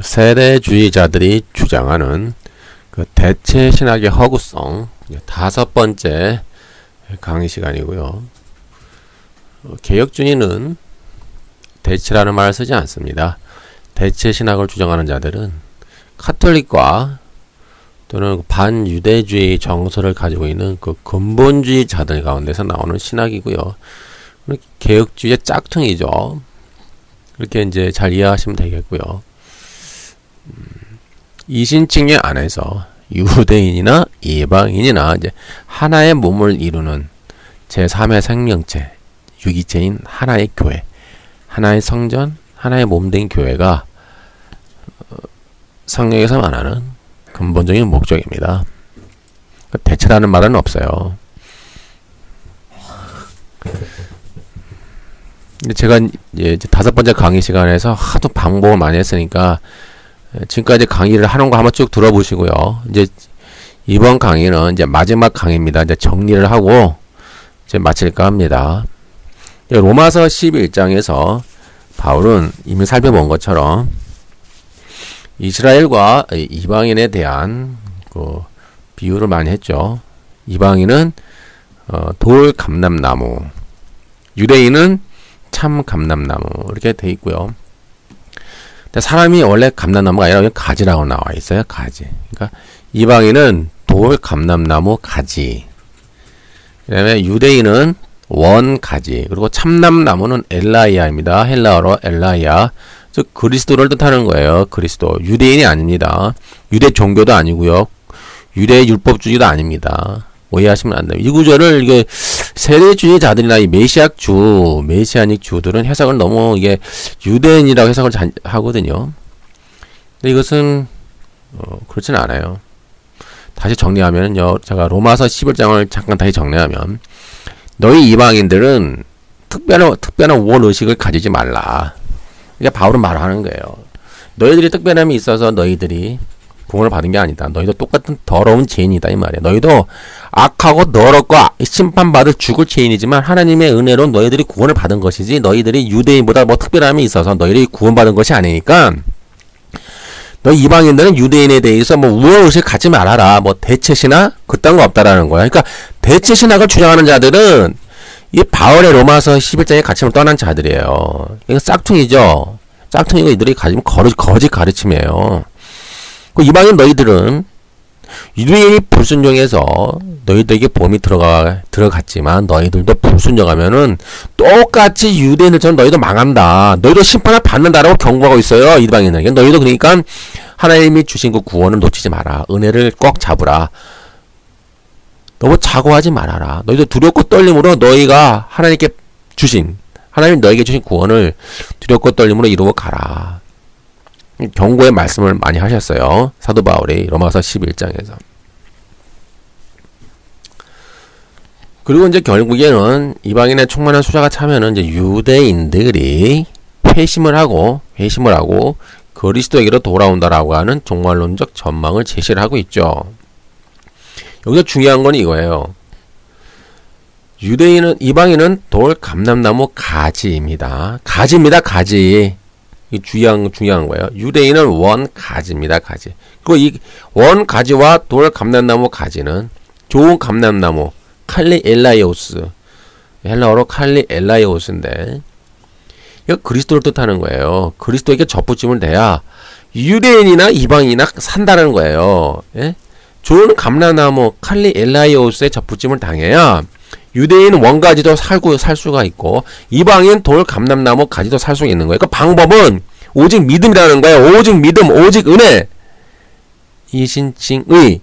세대주의자들이 주장하는 그 대체 신학의 허구성, 5번째 강의 시간이고요. 개혁주의는 대체라는 말을 쓰지 않습니다. 대체 신학을 주장하는 자들은 카톨릭과 또는 반유대주의 정서를 가지고 있는 그 근본주의 자들 가운데서 나오는 신학이고요. 개혁주의의 짝퉁이죠. 이렇게 이제 잘 이해하시면 되겠고요. 이신칭의 안에서 유대인이나 이방인이나 이제 하나의 몸을 이루는 제3의 생명체, 유기체인 하나의 교회, 하나의 성전, 하나의 몸된 교회가 성경에서 말하는 근본적인 목적입니다. 대체라는 말은 없어요. 제가 이제 5번째 강의 시간에서 하도 반복을 많이 했으니까 지금까지 강의를 하는 거 한번 쭉 들어보시고요. 이제 이번 강의는 이제 마지막 강의입니다. 이제 정리를 하고 이제 마칠까 합니다. 로마서 11장에서 바울은 이미 살펴본 것처럼 이스라엘과 이방인에 대한 그 비유를 많이 했죠. 이방인은 돌 감람나무, 유대인은 참 감람나무 이렇게 돼 있고요. 근데 사람이 원래 감람나무가 아니라 가지라고 나와 있어요. 가지. 그러니까 이방인은 돌 감람나무 가지. 그다음에 유대인은 원 가지. 그리고 참남나무는 엘라이아입니다. 헬라어로 엘라이아. 즉 그리스도를 뜻하는 거예요. 그리스도. 유대인이 아닙니다. 유대 종교도 아니고요. 유대 율법주의도 아닙니다. 오해하시면 안 돼요. 이 구절을 이게 세대주의자들이나 이 메시아닉 주들은 해석을 너무 이게 유대인이라고 해석을 하거든요. 근데 이것은 그렇진 않아요. 다시 정리하면요. 제가 로마서 11장을 잠깐 다시 정리하면 너희 이방인들은 특별한 원의식을 가지지 말라. 이게 바울은 말하는 거예요. 너희들이 특별함이 있어서 너희들이 구원을 받은 게 아니다. 너희도 똑같은 더러운 죄인이다 이 말이야. 너희도 악하고 더럽고 심판받을 죽을 죄인이지만 하나님의 은혜로 너희들이 구원을 받은 것이지 너희들이 유대인보다 뭐 특별함이 있어서 너희들이 구원받은 것이 아니니까 너희 이방인들은 유대인에 대해서 뭐 우월의식 갖지 말아라. 뭐 대체신학 그딴 거 없다라는 거야. 그러니까 대체신학을 주장하는 자들은 이 바울의 로마서 11장의 가르침을 떠난 자들이에요. 이거 짝퉁이죠. 짝퉁이고 이들이 가지면 거짓 가르침이에요. 그 이방인 너희들은 유대인이 불순종해서 너희들에게 보험이 들어갔지만 너희들도 불순종하면은 똑같이 유대인들처럼 너희도 망한다. 너희도 심판을 받는다라고 경고하고 있어요. 이방인에게. 너희도 그러니까 하나님이 주신 그 구원을 놓치지 마라. 은혜를 꼭 잡으라. 너무 자고하지 말아라. 너희도 두렵고 떨림으로 너희가 하나님이 너에게 주신 구원을 두렵고 떨림으로 이루어 가라. 경고의 말씀을 많이 하셨어요. 사도 바울이 로마서 11장에서. 그리고 이제 결국에는 이방인의 충만한 수자가 차면은 이제 유대인들이 회심을 하고 그리스도에게로 돌아온다라고 하는 종말론적 전망을 제시를 하고 있죠. 여기서 중요한 건 이거예요. 이방인은 돌 감람나무 가지입니다. 가지입니다. 가지. 이 중요한 거예요. 유대인은 원 가지입니다. 가지. 그리고 이 원 가지와 돌 감람나무 가지는 좋은 감람나무 칼리 엘라이오스, 헬라어로 칼리 엘라이오스인데 이거 그리스도를 뜻하는 거예요. 그리스도에게 접붙임을 대야 유대인이나 이방인이나 산다는 거예요. 예? 좋은 감람나무 칼리 엘라이오스에 접붙임을 당해야 유대인 원가지도 살 수가 있고 이방인 돌 감람나무 가지도 살 수가 있는 거예요. 그 방법은 오직 믿음이라는 거예요. 오직 믿음, 오직 은혜. 이신칭의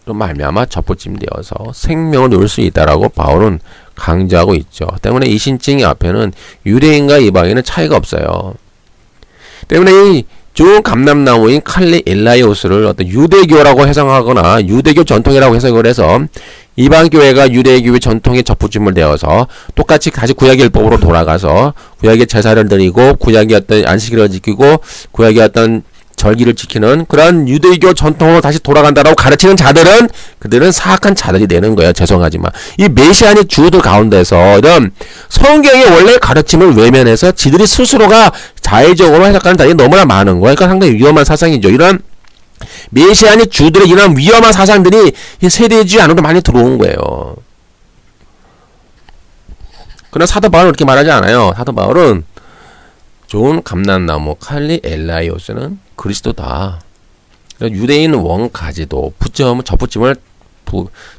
말미암아 접붙임되어서 생명을 누릴 수 있다라고 바울은 강조하고 있죠. 때문에 이신칭의 앞에는 유대인과 이방인은 차이가 없어요. 때문에 이 좋은 감람나무인 칼리 엘라이오스를 어떤 유대교라고 해석하거나 유대교 전통이라고 해석을 해서 이방교회가 유대교의 전통에 접붙임을 되어서 똑같이 다시 구약의 율법으로 돌아가서 구약의 제사를 드리고 구약의 어떤 안식일을 지키고 구약의 어떤 절기를 지키는 그런 유대교 전통으로 다시 돌아간다라고 가르치는 자들은 그들은 사악한 자들이 되는 거예요. 죄송하지만 이 메시아닉 주들 가운데서 이런 성경의 원래 가르침을 외면해서 지들이 스스로가 자의적으로 해석하는 자들이 너무나 많은 거예요. 그러니까 상당히 위험한 사상이죠. 이런 메시아닉 주들의 이런 위험한 사상들이 이 세대주의 안으로 많이 들어온 거예요. 그러나 사도 바울은 그렇게 말하지 않아요. 사도 바울은 좋은 감람나무 칼리 엘라이오스는 그리스도다. 유대인 원가지도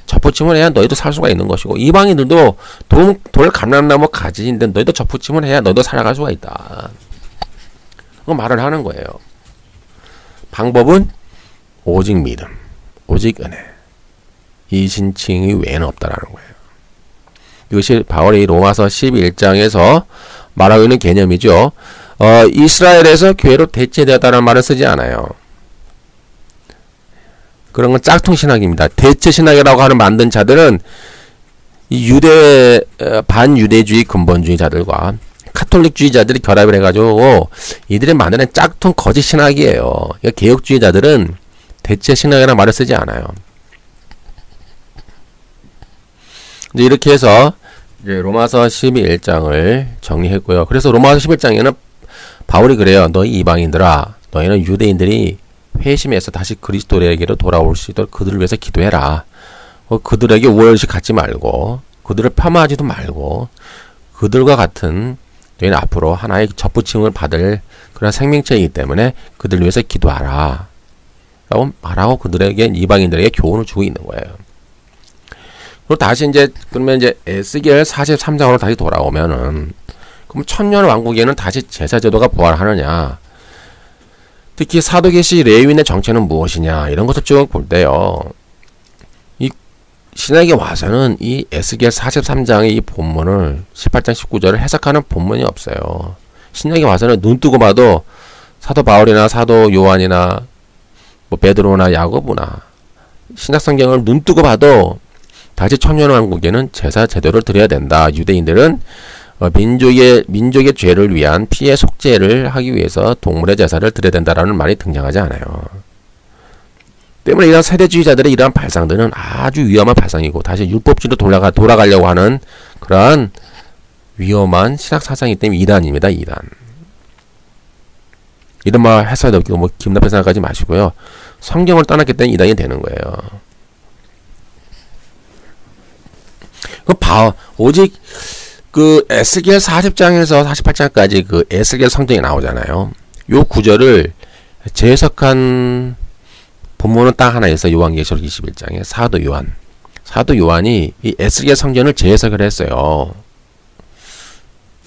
접붙임을 해야 너희도 살 수가 있는 것이고 이방인들도 돌 감람나무 가지인데 너희도 접붙임을 해야 너희도 살아갈 수가 있다. 그 말을 하는 거예요. 방법은 오직 믿음, 오직 은혜. 이 신칭이 외에는 없다라는 거예요. 이것이 바울이 로마서 11장에서 말하고 있는 개념이죠. 이스라엘에서 교회로 대체되었다는 말을 쓰지 않아요. 그런 건 짝퉁 신학입니다. 대체 신학이라고 하는 만든 자들은 이 반유대주의 근본주의자들과 카톨릭주의자들이 결합을 해가지고 이들이 만드는 짝퉁 거짓 신학이에요. 그러니까 개혁주의자들은 대체 신학이라는 말을 쓰지 않아요. 이제 이렇게 해서 이제 로마서 11장을 정리했고요. 그래서 로마서 11장에는 바울이 그래요. 너희 이방인들아, 너희는 유대인들이 회심해서 다시 그리스도에게로 돌아올 수 있도록 그들을 위해서 기도해라. 그들에게 우월식 갖지 말고 그들을 폄하하지도 말고 그들과 같은 너희는 앞으로 하나의 접붙임을 받을 그런 생명체이기 때문에 그들을 위해서 기도하라. 라고 말하고 그들에게 이방인들에게 교훈을 주고 있는 거예요. 그리고 다시 그러면 에스겔 43장으로 다시 돌아오면은 그럼 천년 왕국에는 다시 제사제도가 부활하느냐? 특히 사도계시 레위인의 정체는 무엇이냐? 이런 것을 쭉 볼 때요. 이 신약에 와서는 이 에스겔 43장의 이 본문을 18장 19절을 해석하는 본문이 없어요. 신약에 와서는 눈 뜨고 봐도 사도 바울이나 사도 요한이나 뭐 베드로나 야고보나 신약 성경을 눈 뜨고 봐도 다시 천년왕국에는 제사 제도를 드려야 된다. 유대인들은 민족의 죄를 위한 피해 속죄를 하기 위해서 동물의 제사를 드려야 된다라는 말이 등장하지 않아요. 때문에 이런 세대주의자들의 이러한 발상들은 아주 위험한 발상이고 다시 율법주의로 돌아가려고 하는 그러한 위험한 신학 사상이기 때문에 이단입니다. 이단. 이런 말 해서 뭐 기분 나쁜 생각하지 마시고요. 성경을 떠났기 때문에 이단이 되는 거예요. 오직 그 에스겔 40장에서 48장까지 그 에스겔 성경이 나오잖아요. 요 구절을 재해석한 본문은 딱 하나 있어요. 요한계시록 21장에 사도 요한이 이 에스겔 성전을 재해석을 했어요.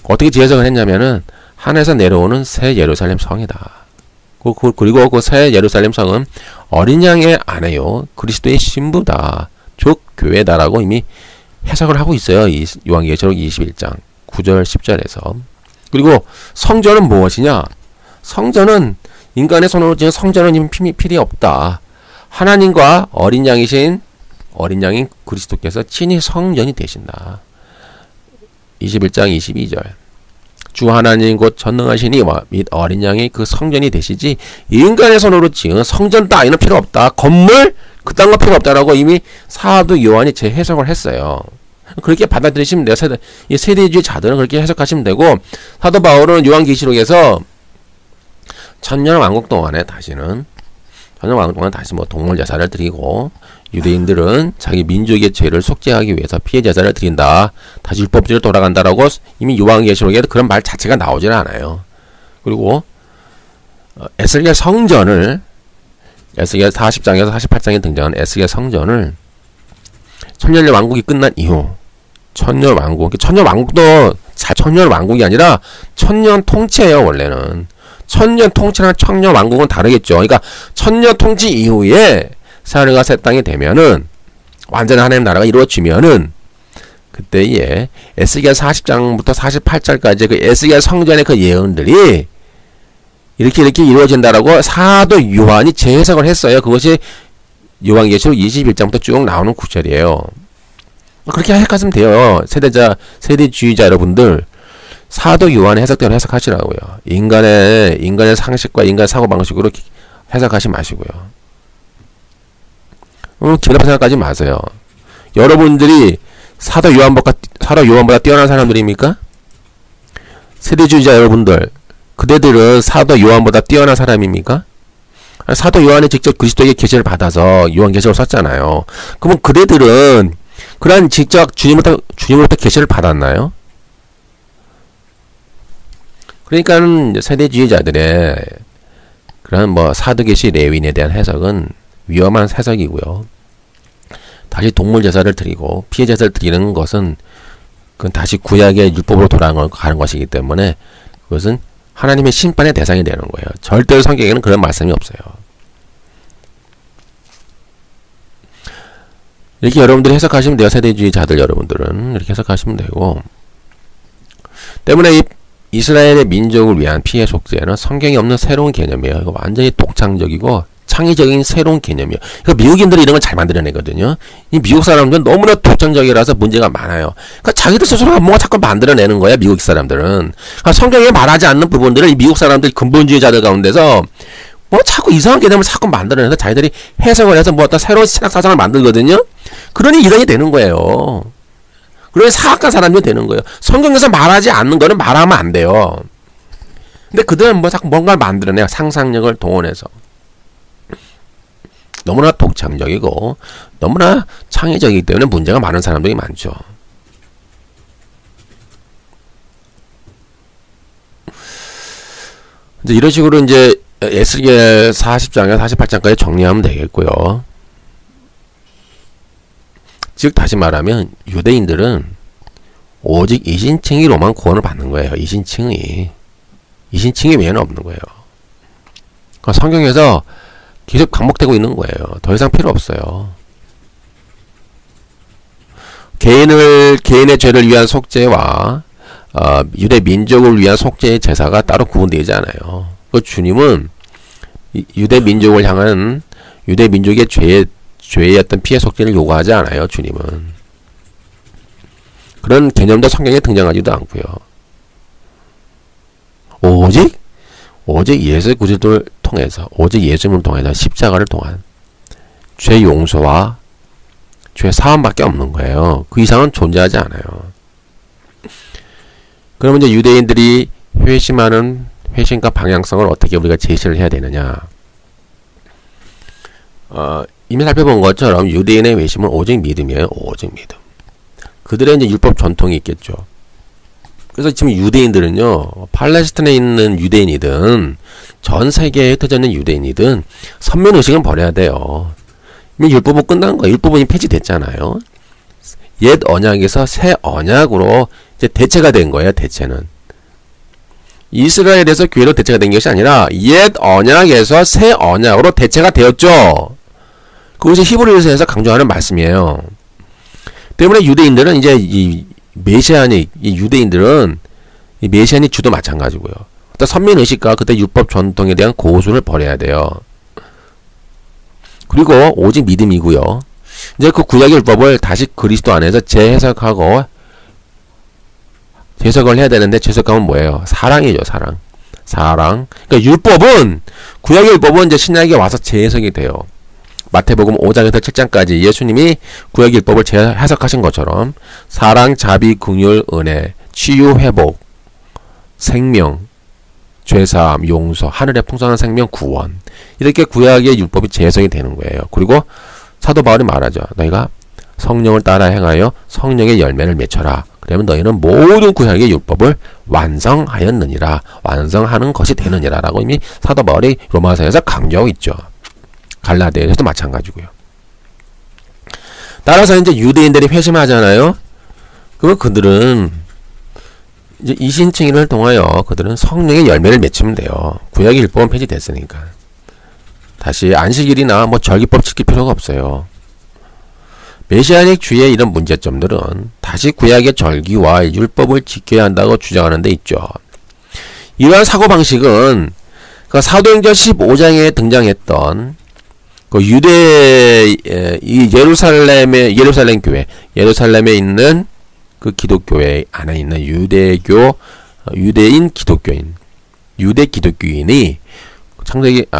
어떻게 재해석을 했냐면은 하늘에서 내려오는 새 예루살렘 성이다. 그리고 그 새 예루살렘 성은 어린 양의 아내요 그리스도의 신부다. 즉 교회다라고 이미 해석을 하고 있어요. 이 요한계시록 21장 9절 10절에서. 그리고 성전은 무엇이냐? 성전은 인간의 손으로 지은 성전은 이미 필요 없다. 하나님과 어린 양인 그리스도께서 친히 성전이 되신다. 21장 22절. 주 하나님 곧 전능하신 이와 및 어린 양이 그 성전이 되시지 인간의 손으로 지은 성전 따위는 필요 없다. 건물 그딴 거 필요 없다라고 이미 사도 요한이 재해석을 했어요. 그렇게 받아들이시면 돼요. 세대주의 자들은 그렇게 해석하시면 되고 사도 바울은 요한계시록에서 천년 왕국 동안에 다시 뭐 동물 제사를 드리고 유대인들은 자기 민족의 죄를 속죄하기 위해서 피해 제사를 드린다. 다시 율법주의로 돌아간다라고 이미 요한계시록에 그런 말 자체가 나오질 않아요. 그리고 에스겔 성전을 에스겔 40장에서 48장에 등장한 에스겔 성전을 천년 왕국이 끝난 이후 천년 왕국도 천년 왕국이 아니라 천년 통치예요. 원래는 천년 통치랑 천년 왕국은 다르겠죠. 그러니까 천년 통치 이후에 사르가 새 땅이 되면은 완전한 하나님 나라가 이루어지면은 그때에 에스겔 40장부터 48장까지 그 에스겔 성전의 그 예언들이 이렇게 이루어진다라고 사도 요한이 재해석을 했어요. 그것이 요한계시록 21장부터 쭉 나오는 구절이에요. 그렇게 해석하시면 돼요. 세대주의자 여러분들 사도 요한의 해석대로 해석하시라고요. 인간의 상식과 인간의 사고방식으로 해석하지 마시고요. 기분 나쁘게 생각하지 마세요. 여러분들이 사도 요한보다 뛰어난 사람들입니까? 세대주의자 여러분들, 그대들은 사도 요한보다 뛰어난 사람입니까? 사도 요한이 직접 그리스도에게 계시를 받아서 요한계시록을 썼잖아요. 그러면 그대들은 그러한 직접 주님으로부터 계시를 받았나요? 그러니까 세대주의자들의 그런 사도계시 레위인에 대한 해석은 위험한 해석이고요. 다시 동물 제사를 드리고 피해 제사를 드리는 것은 그건 다시 구약의 율법으로 돌아가는 것이기 때문에 그것은 하나님의 심판의 대상이 되는 거예요. 절대로 성경에는 그런 말씀이 없어요. 이렇게 여러분들이 해석하시면 돼요. 세대주의자들 여러분들은 이렇게 해석하시면 되고, 때문에 이 이스라엘의 민족을 위한 피해 속죄는 성경에 없는 새로운 개념이에요. 이거 완전히 독창적이고 창의적인 새로운 개념이에요. 그러니까 미국인들이 이런 걸 잘 만들어내거든요. 이 미국 사람들은 너무나 독창적이라서 문제가 많아요. 그러니까 자기들 스스로가 뭔가 자꾸 만들어내는 거야, 미국 사람들은. 그러니까 성경에 말하지 않는 부분들을 이 미국 사람들 근본주의자들 가운데서 자꾸 이상한 개념을 자꾸 만들어내서 자기들이 해석을 해서 어떤 새로운 신학 사상을 만들거든요. 그러니 이런이 되는 거예요. 그러니 사악한 사람이 되는 거예요. 성경에서 말하지 않는 거는 말하면 안 돼요. 근데 그들은 자꾸 뭔가를 만들어내요. 상상력을 동원해서. 너무나 독창적이고 너무나 창의적이기 때문에 문제가 많은 사람들이 많죠. 이제 이런 식으로 이제 에스겔 40장에 48장까지 정리하면 되겠고요. 즉 다시 말하면 유대인들은 오직 이신칭의로만 구원을 받는 거예요. 이신칭의 외에는 없는 거예요. 그러니까 성경에서 계속 반복되고 있는 거예요. 더 이상 필요 없어요. 개인의 죄를 위한 속죄와 유대 민족을 위한 속죄의 제사가 따로 구분되지 않아요. 그 주님은 유대 민족을 향한 유대 민족의 죄의 어떤 피해 속죄를 요구하지 않아요. 주님은 그런 개념도 성경에 등장하지도 않고요. 오직 예수 그리스도를 통해서, 오직 예수님을 통해서 십자가를 통한 죄 용서와 죄 사함밖에 없는 거예요. 그 이상은 존재하지 않아요. 그러면 이제 유대인들이 회심하는 회심과 방향성을 어떻게 우리가 제시를 해야 되느냐? 이미 살펴본 것처럼 유대인의 회심은 오직 믿음이에요. 오직 믿음. 그들의 이제 율법 전통이 있겠죠. 그래서 지금 유대인들은요, 팔레스타인에 있는 유대인이든 전 세계에 흩어져 있는 유대인이든 선민의식은 버려야 돼요. 이미 율법은 끝난 거예요. 율법은 폐지됐잖아요. 옛 언약에서 새 언약으로 이제 대체가 된 거예요. 대체는 이스라엘에서 교회로 대체가 된 것이 아니라 옛 언약에서 새 언약으로 대체가 되었죠. 그것이 히브리서에서 강조하는 말씀이에요. 때문에 유대인들은 이제 이 메시아닉, 이 유대인들은 이 메시아닉 주도 마찬가지고요. 어떤 선민의식과 그때 율법 전통에 대한 고수를 버려야 돼요. 그리고 오직 믿음이고요. 이제 그 구약의 율법을 다시 그리스도 안에서 재해석하고 재해석을 해야 되는데, 재해석하면 뭐예요? 사랑이죠, 사랑. 그러니까 율법은, 구약의 율법은 이제 신약에 와서 재해석이 돼요. 마태복음 5장에서 7장까지 예수님이 구약 율법을 재해석하신 것처럼 사랑, 자비, 긍휼, 은혜, 치유, 회복, 생명, 죄사함, 용서, 하늘의 풍성한 생명, 구원, 이렇게 구약의 율법이 재해석이 되는 거예요. 그리고 사도 바울이 말하죠. 너희가 성령을 따라 행하여 성령의 열매를 맺혀라. 그러면 너희는 모든 구약의 율법을 완성하였느니라. 완성하는 것이 되느니라 라고 이미 사도 바울이 로마서에서 강조하고 있죠. 갈라디아에서도 마찬가지고요. 따라서 이제 유대인들이 회심하잖아요. 그러면 그들은 이제 이신칭의를 통하여 그들은 성령의 열매를 맺히면 돼요. 구약의 율법은 폐지됐으니까. 다시 안식일이나 절기법 지킬 필요가 없어요. 메시아닉 주의의 이런 문제점들은 다시 구약의 절기와 율법을 지켜야 한다고 주장하는 데 있죠. 이러한 사고방식은 그 사도행전 15장에 등장했던 그 이 예루살렘 교회, 예루살렘에 있는 그 기독교회 안에 있는 유대인 기독교인이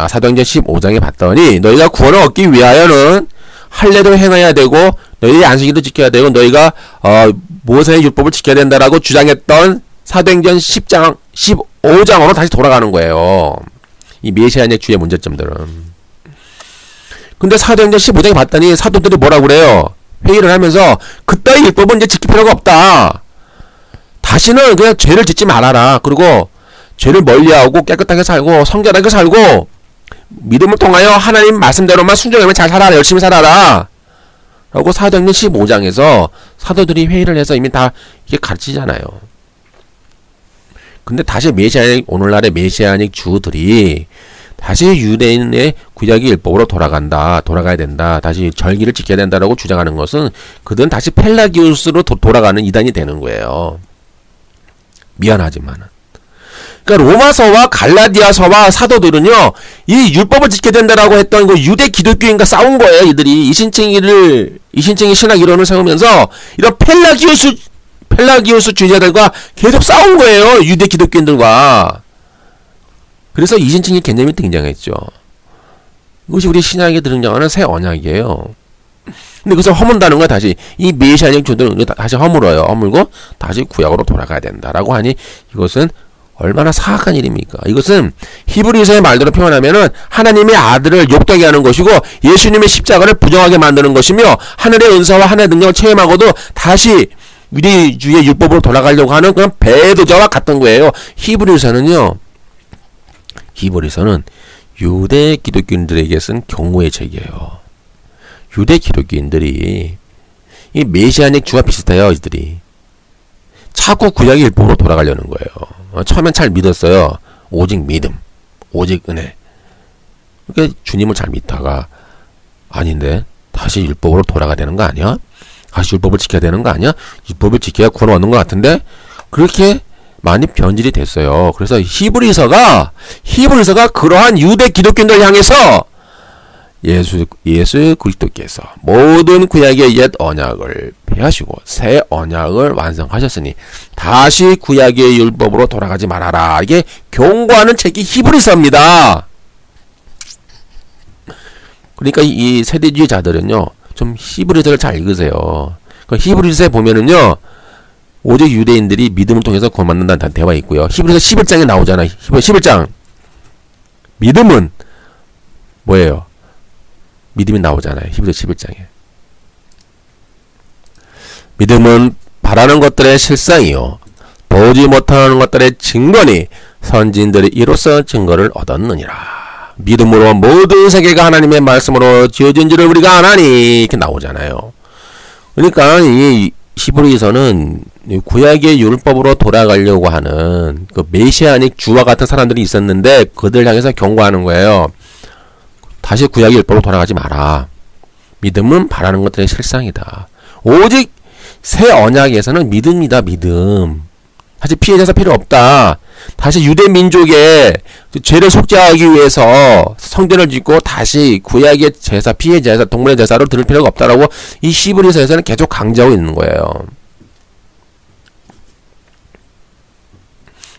사도행전 15장에 봤더니 너희가 구원을 얻기 위하여는 할례도 행해야 되고 너희의 안식일도 지켜야 되고 너희가 모세의 율법을 지켜야 된다라고 주장했던 사도행전 10장 15장으로 다시 돌아가는 거예요. 이 메시아적 주의 문제점들은. 근데 사도행전 15장에 봤더니 사도들이 뭐라고 그래요? 회의를 하면서 그따위 율법은 이제 지킬 필요가 없다. 다시는 그냥 죄를 짓지 말아라. 그리고 죄를 멀리하고 깨끗하게 살고 성결하게 살고 믿음을 통하여 하나님 말씀대로만 순종하면 잘 살아라. 열심히 살아라. 라고 사도행전 15장에서 사도들이 회의를 해서 이미 다 이게 가르치잖아요. 근데 다시 오늘날의 메시아닉 주들이 다시 유대인의 구약의 율법으로 돌아가야 된다. 다시 절기를 지켜야 된다라고 주장하는 것은 그들은 다시 펠라기우스로 돌아가는 이단이 되는 거예요. 미안하지만은. 그러니까 로마서와 갈라디아서와 사도들은요, 이 율법을 지켜야 된다라고 했던 그 유대 기독교인과 싸운 거예요. 이들이 이신층의 신학 이론을 세우면서 이런 펠라기우스 주의자들과 계속 싸운 거예요. 유대 기독교인들과. 그래서 이신층의 개념이 등장했죠. 이것이 우리 신약에 등장하는 새 언약이에요. 근데 그래서 허문다는 거야. 다시 이 메시아적 주들은 다시 허물어요. 허물고 다시 구약으로 돌아가야 된다라고 하니 이것은 얼마나 사악한 일입니까? 이것은 히브리서의 말대로 표현하면은 하나님의 아들을 욕되게 하는 것이고 예수님의 십자가를 부정하게 만드는 것이며 하늘의 은사와 하늘의 능력을 체험하고도 다시 유대주의 율법으로 돌아가려고 하는 그런 배도자와 같은 거예요. 히브리서는 유대 기독교인들에게 쓴 경고의 책이에요. 유대 기독교인들이 이 메시아닉 주와 비슷해요. 이들이 자꾸 구약의 율법으로 돌아가려는 거예요. 처음엔 잘 믿었어요. 오직 믿음, 오직 은혜. 그러니까 주님을 잘 믿다가 아닌데 다시 율법으로 돌아가야 되는 거 아니야? 다시 율법을 지켜야 되는 거 아니야? 율법을 지켜야 구원 얻는 것 같은데 그렇게 많이 변질이 됐어요. 그래서 히브리서가 그러한 유대 기독교인들 향해서 예수 그리스도께서 모든 구약의 옛 언약을 폐하시고 새 언약을 완성하셨으니 다시 구약의 율법으로 돌아가지 말아라. 이게 경고하는 책이 히브리서입니다. 그러니까 이 세대주의자들은요, 좀 히브리서를 잘 읽으세요. 그 히브리서에 보면은요, 오직 유대인들이 믿음을 통해서 구원받는다는 대화가 있고요. 히브리서 11장에 나오잖아요. 11장. 믿음은 뭐예요? 믿음이 나오잖아요. 히브리서 11장에. 믿음은 바라는 것들의 실상이요 보지 못하는 것들의 증거니 선지인들이 이로써 증거를 얻었느니라. 믿음으로 모든 세계가 하나님의 말씀으로 지어진 줄을 우리가 아나니 이렇게 나오잖아요. 그러니까 이 히브리서는 구약의 율법으로 돌아가려고 하는 그 메시아닉 주와 같은 사람들이 있었는데 그들 향해서 경고하는 거예요. 다시 구약의 율법으로 돌아가지 마라. 믿음은 바라는 것들의 실상이다. 오직 새 언약에서는 믿음이다. 믿음. 사실 피해 제사 필요 없다. 다시 유대 민족의 죄를 속죄하기 위해서 성전을 짓고 다시 구약의 제사, 피해 제사, 동물의 제사로 드릴 필요가 없다라고 이 히브리서에서는 계속 강조하고 있는 거예요.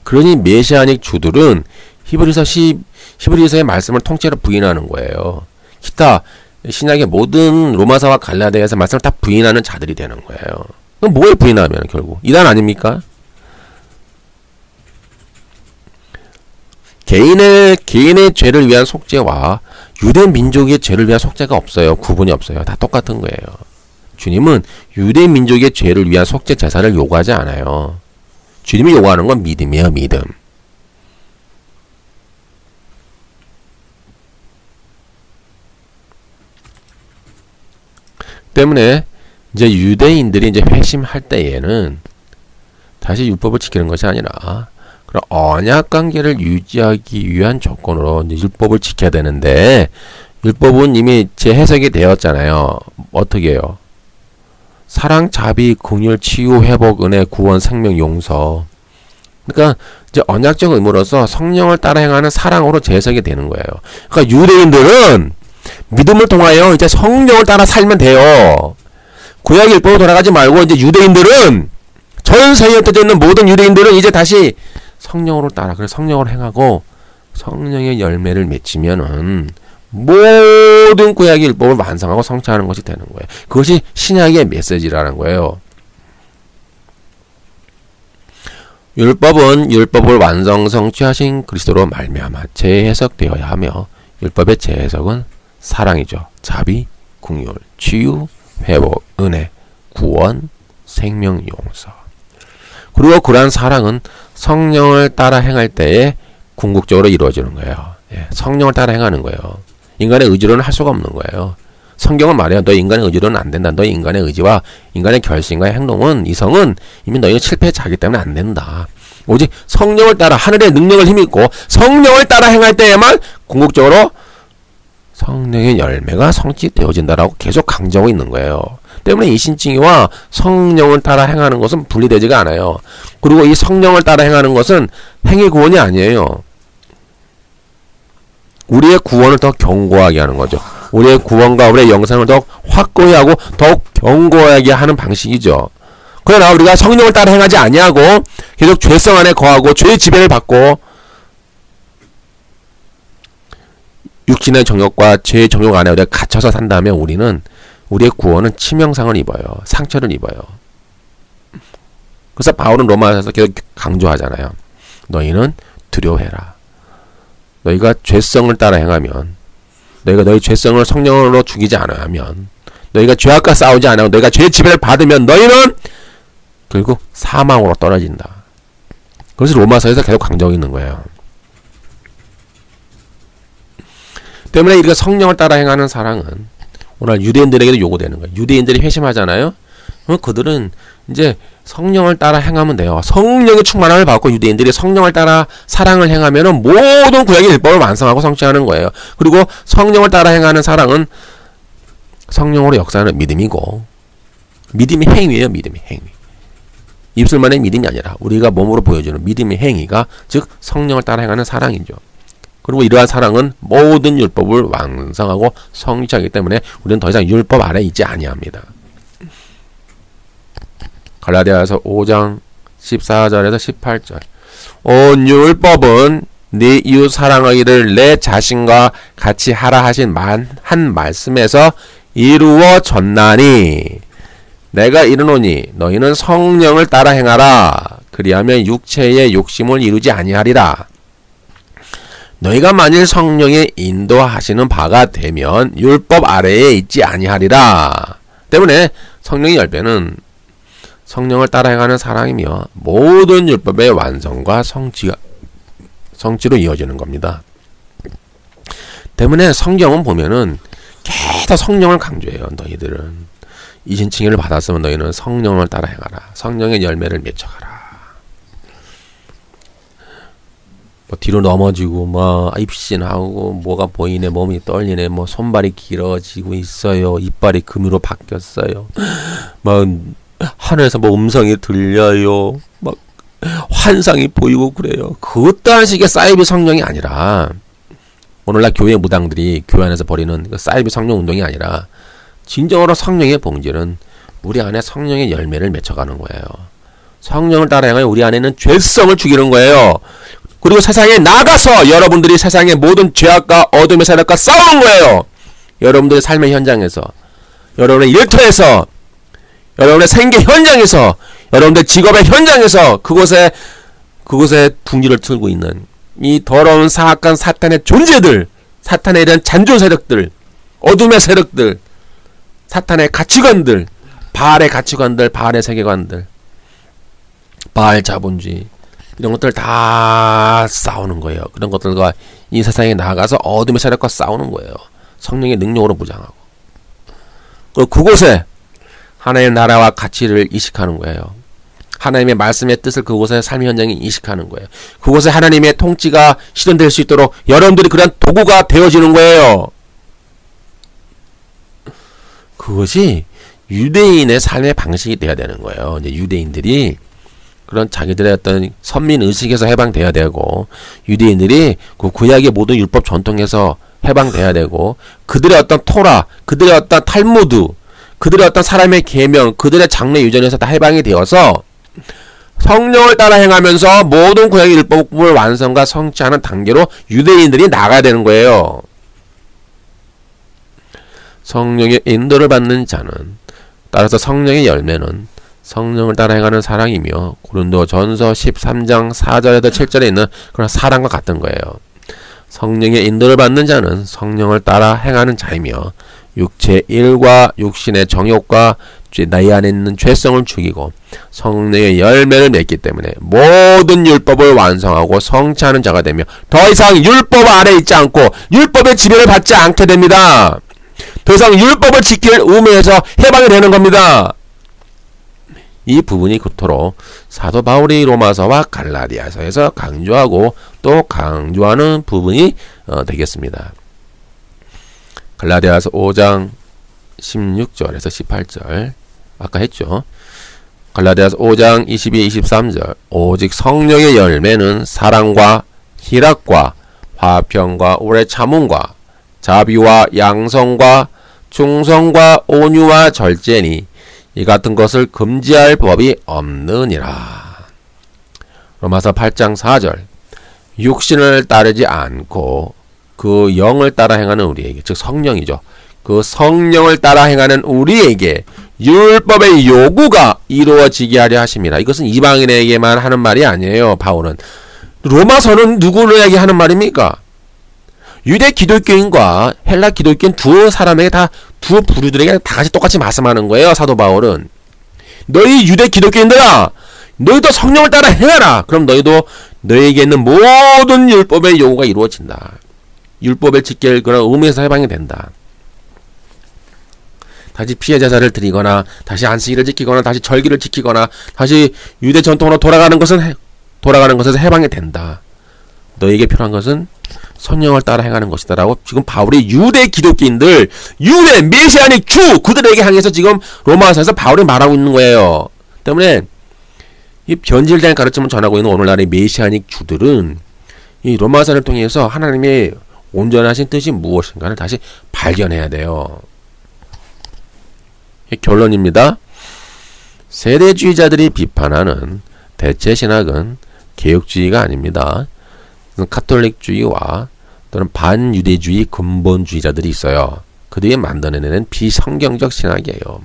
그러니 메시아닉 주들은 히브리서의 말씀을 통째로 부인하는 거예요. 기타 신약의 모든 로마서와 갈라디아서 말씀을 다 부인하는 자들이 되는 거예요. 그럼 뭐에 부인하면 결국 이단 아닙니까? 개인의 죄를 위한 속죄와 유대 민족의 죄를 위한 속죄가 없어요. 구분이 없어요. 다 똑같은 거예요. 주님은 유대 민족의 죄를 위한 속죄 제사를 요구하지 않아요. 주님이 요구하는 건 믿음이에요. 믿음. 때문에 이제 유대인들이 이제 회심할 때에는 다시 율법을 지키는 것이 아니라 그런 언약 관계를 유지하기 위한 조건으로 이제 율법을 지켜야 되는데 율법은 이미 재해석이 되었잖아요. 어떻게 해요? 사랑, 자비, 긍휼, 치유, 회복, 은혜, 구원, 생명, 용서. 그러니까 이제 언약적 의무로서 성령을 따라 행하는 사랑으로 재해석이 되는 거예요. 그러니까 유대인들은 믿음을 통하여 이제 성령을 따라 살면 돼요. 구약의 율법으로 돌아가지 말고 이제 유대인들은 전 세계에 흩어져 있는 모든 유대인들은 이제 다시 성령으로 따라 그래서 성령을 행하고 성령의 열매를 맺히면은 모든 구약의 율법을 완성하고 성취하는 것이 되는 거예요. 그것이 신약의 메시지라는 거예요. 율법은 율법을 완성 성취하신 그리스도로 말미암아 재해석되어야 하며, 율법의 재해석은 사랑이죠. 자비, 긍휼, 치유, 회복, 은혜, 구원, 생명, 용서. 그리고 그러한 사랑은 성령을 따라 행할 때에 궁극적으로 이루어지는 거예요. 예, 성령을 따라 행하는 거예요. 인간의 의지로는 할 수가 없는 거예요. 성경은 말해요. 너 인간의 의지로는 안 된다. 너 인간의 의지와 인간의 결심과 행동은, 이성은 이미 너희가 실패자이기 때문에 안 된다. 오직 성령을 따라, 하늘의 능력을 힘입고 성령을 따라 행할 때에만 궁극적으로 성령의 열매가 성취되어진다라고 계속 강조하고 있는 거예요. 때문에 이신칭의와 성령을 따라 행하는 것은 분리되지가 않아요. 그리고 이 성령을 따라 행하는 것은 행위 구원이 아니에요. 우리의 구원을 더 견고하게 하는 거죠. 우리의 구원과 우리의 영생을 더욱 확고히 하고 더욱 견고하게 하는 방식이죠. 그러나 우리가 성령을 따라 행하지 아니하고 계속 죄성 안에 거하고 죄의 지배를 받고 육신의 정욕과 죄의 정욕 안에 우리가 갇혀서 산다면 우리는, 우리의 구원은 치명상을 입어요. 상처를 입어요. 그래서 바울은 로마서에서 계속 강조하잖아요. 너희는 두려워해라. 너희가 죄성을 따라 행하면, 너희가 너희 죄성을 성령으로 죽이지 않으면, 너희가 죄악과 싸우지 않으면, 너희가 죄의 지배를 받으면 너희는 결국 사망으로 떨어진다. 그래서 로마서에서 계속 강조하고 있는 거예요. 때문에 우리가 성령을 따라 행하는 사랑은 오늘 유대인들에게도 요구되는 거예요. 유대인들이 회심하잖아요. 그럼 그들은 이제 성령을 따라 행하면 돼요. 성령의 충만함을 받고 유대인들이 성령을 따라 사랑을 행하면은 모든 구약의 율법을 완성하고 성취하는 거예요. 그리고 성령을 따라 행하는 사랑은 성령으로 역사하는 믿음이고, 믿음이 행위예요. 믿음이 행위. 입술만의 믿음이 아니라 우리가 몸으로 보여주는 믿음의 행위가 즉 성령을 따라 행하는 사랑이죠. 그리고 이러한 사랑은 모든 율법을 완성하고 성취하기 때문에 우리는 더 이상 율법 아래 있지 아니합니다. 갈라디아서 5장 14절에서 18절. 온 율법은 네 이웃 사랑하기를 내 자신과 같이 하라 하신 한 말씀에서 이루어졌나니, 내가 이르노니 너희는 성령을 따라 행하라. 그리하면 육체의 욕심을 이루지 아니하리라. 너희가 만일 성령의 인도하시는 바가 되면 율법 아래에 있지 아니하리라. 때문에 성령의 열매는 성령을 따라 행하는 사랑이며 모든 율법의 완성과 성취로 이어지는 겁니다. 때문에 성경은 보면은 계속 성령을 강조해요. 너희들은 이신칭의를 받았으면 너희는 성령을 따라 행하라. 성령의 열매를 맺혀가라. 뭐 뒤로 넘어지고 뭐 입신하고 뭐가 보이네, 몸이 떨리네, 뭐 손발이 길어지고 있어요, 이빨이 금으로 바뀌었어요, 막 하늘에서 뭐 음성이 들려요, 막 환상이 보이고 그래요. 그딴 식의 사이비 성령이 아니라, 오늘날 교회 무당들이 교회 안에서 벌이는 그 사이비 성령 운동이 아니라 진정으로 성령의 본질은 우리 안에 성령의 열매를 맺혀가는 거예요. 성령을 따라 행하여 우리 안에는 죄성을 죽이는 거예요. 그리고 세상에 나가서 여러분들이 세상의 모든 죄악과 어둠의 세력과 싸우는 거예요. 여러분들의 삶의 현장에서, 여러분의 일터에서, 여러분의 생계 현장에서, 여러분들 직업의 현장에서, 그곳에 둥지를 틀고 있는 이 더러운 사악한 사탄의 존재들, 사탄에 대한 잔존 세력들, 어둠의 세력들, 사탄의 가치관들, 바알의 가치관들, 바알의 세계관들, 바알 자본주의, 이런 것들 다 싸우는 거예요. 그런 것들과 이 세상에 나가서 어둠의 세력과 싸우는 거예요. 성령의 능력으로 무장하고. 그곳에 하나님의 나라와 가치를 이식하는 거예요. 하나님의 말씀의 뜻을 그곳에 삶의 현장에 이식하는 거예요. 그곳에 하나님의 통치가 실현될 수 있도록 여러분들이 그런 도구가 되어지는 거예요. 그것이 유대인의 삶의 방식이 돼야 되는 거예요. 이제 유대인들이 그런 자기들의 어떤 선민 의식에서 해방돼야 되고, 유대인들이 그 구약의 모든 율법 전통에서 해방돼야 되고, 그들의 어떤 토라, 그들의 어떤 탈무드, 그들의 어떤 사람의 계명, 그들의 장래 유전에서 다 해방이 되어서 성령을 따라 행하면서 모든 구약의 율법을 완성과 성취하는 단계로 유대인들이 나가야 되는 거예요. 성령의 인도를 받는 자는, 따라서 성령의 열매는 성령을 따라 행하는 사랑이며 고린도전서 13장 4절에서 7절에 있는 그런 사랑과 같은 거예요. 성령의 인도를 받는 자는 성령을 따라 행하는 자이며 육체의 일과 육신의 정욕과 나의 안에 있는 죄성을 죽이고 성령의 열매를 맺기 때문에 모든 율법을 완성하고 성취하는 자가 되며 더 이상 율법 아래 있지 않고 율법의 지배를 받지 않게 됩니다. 더 이상 율법을 지킬 의무에서 해방이 되는 겁니다. 이 부분이 그토록 사도 바울이 로마서와 갈라디아서에서 강조하고 또 강조하는 부분이 되겠습니다. 갈라디아서 5장 16절에서 18절 아까 했죠. 갈라디아서 5장 22, 23절 오직 성령의 열매는 사랑과 희락과 화평과 오래 참음과 자비와 양성과 충성과 온유와 절제니 이 같은 것을 금지할 법이 없느니라. 로마서 8장 4절 육신을 따르지 않고 그 영을 따라 행하는 우리에게, 즉 성령이죠. 그 성령을 따라 행하는 우리에게 율법의 요구가 이루어지게 하려 하십니다. 이것은 이방인에게만 하는 말이 아니에요. 바울은 로마서는 누구에게 하는 말입니까? 유대 기독교인과 헬라 기독교인 두 사람에게 두 부류들에게 다 같이 똑같이 말씀하는 거예요. 사도 바울은 너희 유대 기독교인들아, 너희도 성령을 따라 행하라. 그럼 너희도 너희에게 있는 모든 율법의 요구가 이루어진다. 율법을 지킬 그런 의무에서 해방이 된다. 다시 피해 제사를 드리거나 다시 안식일을 지키거나 다시 절기를 지키거나 다시 유대 전통으로 돌아가는 것에서 해방이 된다. 너에게 필요한 것은 성령을 따라 행하는 것이다라고 지금 바울이 유대 기독교인들, 유대 메시아닉 주 그들에게 향해서 지금 로마서에서 바울이 말하고 있는 거예요. 때문에 이 변질된 가르침을 전하고 있는 오늘날의 메시아닉 주들은 이 로마서를 통해서 하나님의 온전하신 뜻이 무엇인가를 다시 발견해야 돼요. 결론입니다. 세대주의자들이 비판하는 대체 신학은 개혁주의가 아닙니다. 카톨릭주의와 또는 반유대주의 근본주의자들이 있어요. 그들이 만들어내는 비성경적 신학이에요.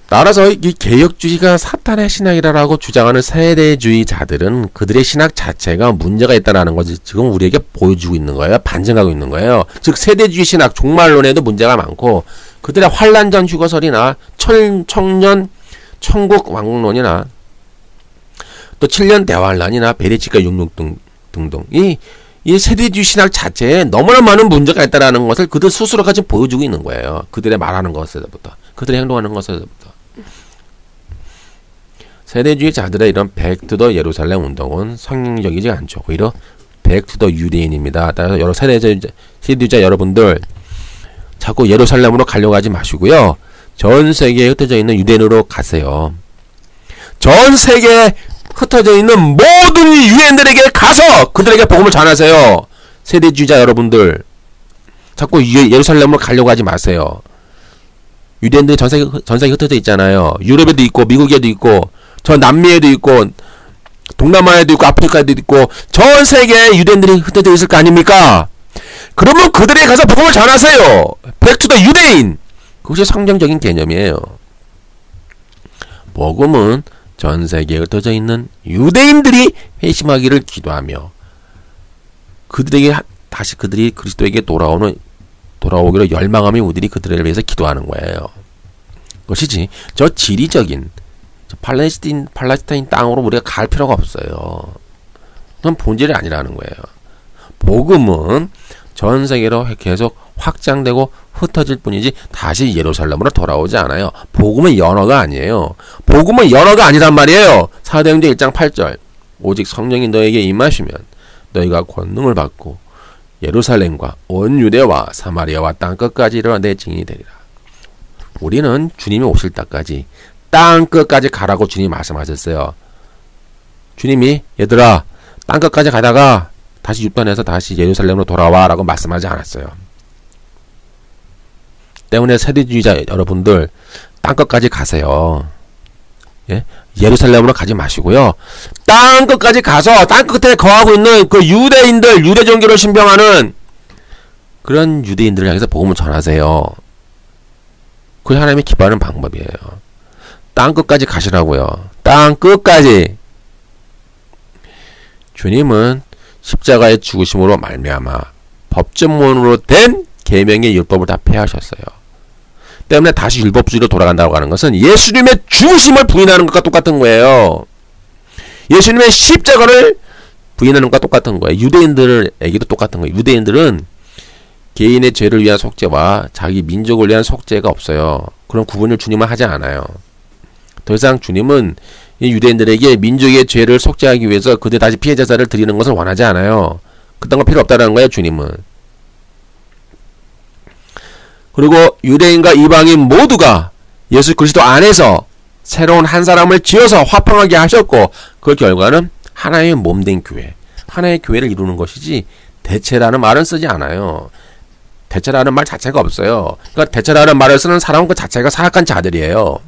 따라서 이 개혁주의가 사탄의 신학이라고 주장하는 세대주의자들은 그들의 신학 자체가 문제가 있다는 것을 지금 우리에게 보여주고 있는 거예요. 반증하고 있는 거예요. 즉 세대주의 신학 종말론에도 문제가 많고 그들의 환란전 휴거설이나 청년 천국 왕국론이나 또 7년 대환란이나 베레치가 육육 등등 이 세대주의 신학 자체에 너무나 많은 문제가 있다는 것을 그들 스스로가 지금 보여주고 있는 거예요. 그들의 말하는 것에서부터 그들의 행동하는 것에서부터. 세대주의자들의 이런 백투더 예루살렘 운동은 성경적이지 않죠. 오히려 백투더 유대인입니다. 따라서 여러 세대주의자 여러분들 자꾸 예루살렘으로 가려고 하지 마시고요. 전 세계에 흩어져 있는 유대인으로 가세요. 전 세계에 흩어져 있는 모든 유대인들에게 가서 그들에게 복음을 전하세요. 세대주의자 여러분들 자꾸 예루살렘으로 가려고 하지 마세요. 유대인들이 전 세계에 흩어져 있잖아요. 유럽에도 있고 미국에도 있고 저 남미에도 있고 동남아에도 있고 아프리카에도 있고 전 세계에 유대인들이 흩어져 있을 거 아닙니까? 그러면 그들에게 가서 복음을 전하세요. 백투더 유대인. 그것이 성경적인 개념이에요. 복음은 전 세계에 흩어져 있는 유대인들이 회심하기를 기도하며 그들에게 다시 그들이 그리스도에게 돌아오기로 열망하며 우리들이 그들을 위해서 기도하는 거예요. 그것이지 저 지리적인 팔레스타인 땅으로 우리가 갈 필요가 없어요. 그건 본질이 아니라는 거예요. 복음은 전 세계로 계속 확장되고 흩어질 뿐이지 다시 예루살렘으로 돌아오지 않아요. 복음은 연어가 아니에요. 복음은 연어가 아니란 말이에요. 사도행전 1장 8절 오직 성령이 너에게 임하시면 너희가 권능을 받고 예루살렘과 온 유대와 사마리아와 땅끝까지 이르러 내 증인이 되리라. 우리는 주님이 오실 때까지 땅끝까지 가라고 주님이 말씀하셨어요. 주님이 얘들아 땅끝까지 가다가 다시 육단해서 다시 예루살렘으로 돌아와 라고 말씀하지 않았어요. 때문에 세대주의자 여러분들 땅끝까지 가세요. 예? 예루살렘으로 가지 마시고요. 땅 끝까지 가서 땅 끝에 거하고 있는 그 유대인들, 유대 종교를 신병하는 그런 유대인들을 향해서 복음을 전하세요. 그게 하나님이 기뻐하는 방법이에요. 땅 끝까지 가시라고요. 땅 끝까지. 주님은 십자가의 죽으심으로 말미암아 법전문으로 된 계명의 율법을 다 폐하셨어요. 때문에 다시 율법주의로 돌아간다고 하는 것은 예수님의 죽으심을 부인하는 것과 똑같은 거예요. 예수님의 십자가를 부인하는 것과 똑같은 거예요. 유대인들에게도 똑같은 거예요. 유대인들은 개인의 죄를 위한 속죄와 자기 민족을 위한 속죄가 없어요. 그런 구분을 주님은 하지 않아요. 더 이상 주님은 이 유대인들에게 민족의 죄를 속죄하기 위해서 그들 다시 피해 제사를 드리는 것을 원하지 않아요. 그딴 거 필요 없다는 거예요, 주님은. 그리고 유대인과 이방인 모두가 예수 그리스도 안에서 새로운 한 사람을 지어서 화평하게 하셨고, 그 결과는 하나의 몸된 교회, 하나의 교회를 이루는 것이지 대체라는 말은 쓰지 않아요. 대체라는 말 자체가 없어요. 그러니까 대체라는 말을 쓰는 사람은 그 자체가 사악한 자들이에요.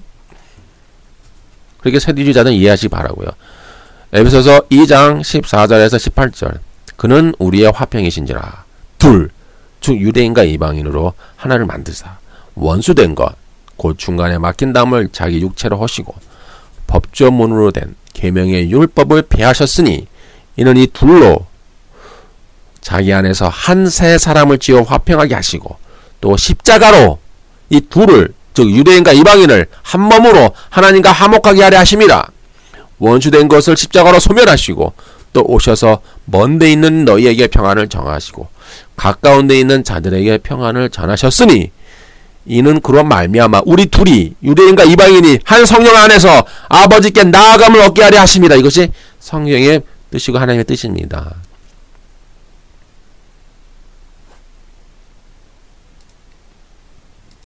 그렇게 세디주의자는 이해하시기 바라고요. 에베소서 2장 14절에서 18절. 그는 우리의 화평이신지라. 둘, 즉 유대인과 이방인으로 하나를 만드사 원수된 것, 곧 중간에 막힌 담을 자기 육체로 허시고 법조문으로 된 계명의 율법을 폐하셨으니 이는 이 둘로 자기 안에서 한 새 사람을 지어 화평하게 하시고 또 십자가로 이 둘을, 즉 유대인과 이방인을 한 몸으로 하나님과 화목하게 하려 하심이라. 원수된 것을 십자가로 소멸하시고 또 오셔서 먼데 있는 너희에게 평안을 정하시고 가까운 데 있는 자들에게 평안을 전하셨으니 이는 그런 말미암아 우리 둘이, 유대인과 이방인이 한 성령 안에서 아버지께 나아감을 얻게 하려 하심이라. 이것이 성경의 뜻이고 하나님의 뜻입니다.